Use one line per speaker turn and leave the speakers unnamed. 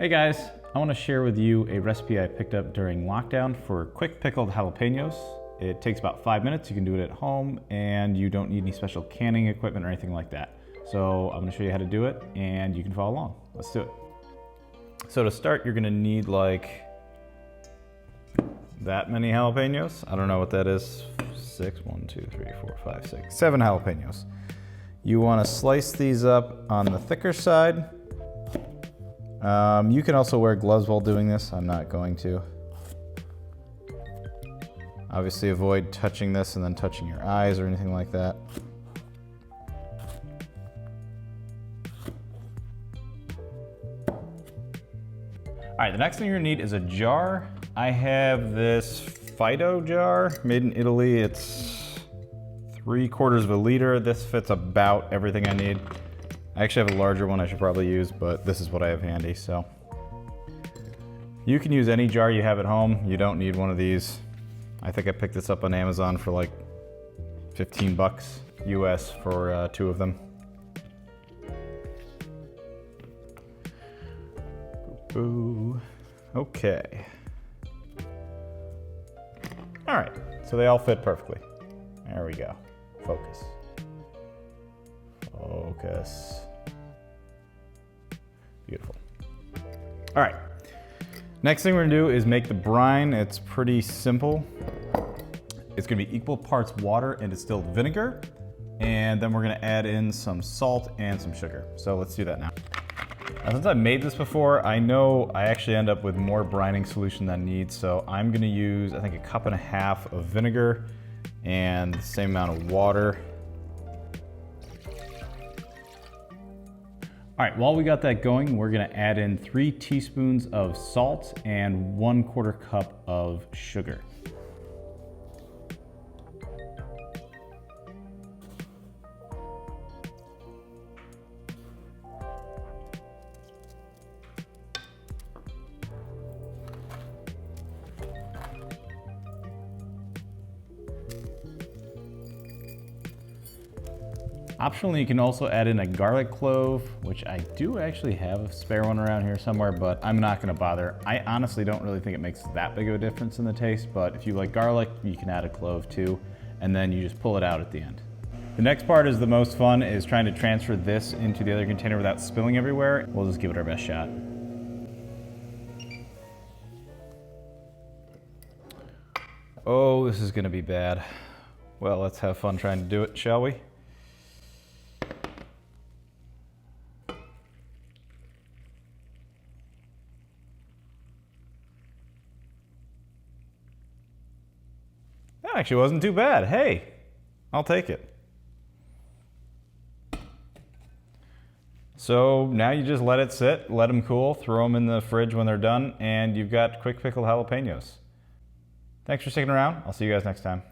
Hey guys, I want to share with you a recipe I picked up during lockdown for quick pickled jalapeños. It takes about 5 minutes, you can do it at home, and you don't need any special canning equipment or anything like that. So I'm going to show you how to do it, and you can follow along. Let's do it. So to start, you're going to need like that many jalapeños. I don't know what that is. 6, 1, 2, 3, 4, 5, 6, 7 jalapeños. You want to slice these up on the thicker side. You can also wear gloves while doing this. I'm not going to. Obviously avoid touching this and then touching your eyes or anything like that. All right, the next thing you're gonna need is a jar. I have this Fido jar made in Italy. It's 3/4 of a liter. This fits about everything I need. I actually have a larger one I should probably use, but this is what I have handy, so. You can use any jar you have at home. You don't need one of these. I think I picked this up on Amazon for like 15 bucks US for 2 of them. Boo. Okay. All right, so they all fit perfectly. There we go. Focus. Focus. Beautiful. All right. Next thing we're gonna do is make the brine. It's pretty simple. It's gonna be equal parts water and distilled vinegar. And then we're gonna add in some salt and some sugar. So let's do that now. Now since I've made this before, I know I actually end up with more brining solution than I need. So I'm gonna use, I think, 1.5 cups of vinegar and the same amount of water. All right, while we got that going, we're gonna add in 3 teaspoons of salt and 1/4 cup of sugar. Optionally, you can also add in a garlic clove, which I do actually have a spare one around here somewhere, but I'm not gonna bother. I honestly don't really think it makes that big of a difference in the taste, but if you like garlic, you can add a clove too, and then you just pull it out at the end. The next part is the most fun, is trying to transfer this into the other container without spilling everywhere. We'll just give it our best shot. Oh, this is gonna be bad. Well, let's have fun trying to do it, shall we? That actually wasn't too bad. Hey, I'll take it. So now you just let it sit, let them cool, throw them in the fridge when they're done, and you've got quick pickled jalapeños. Thanks for sticking around. I'll see you guys next time.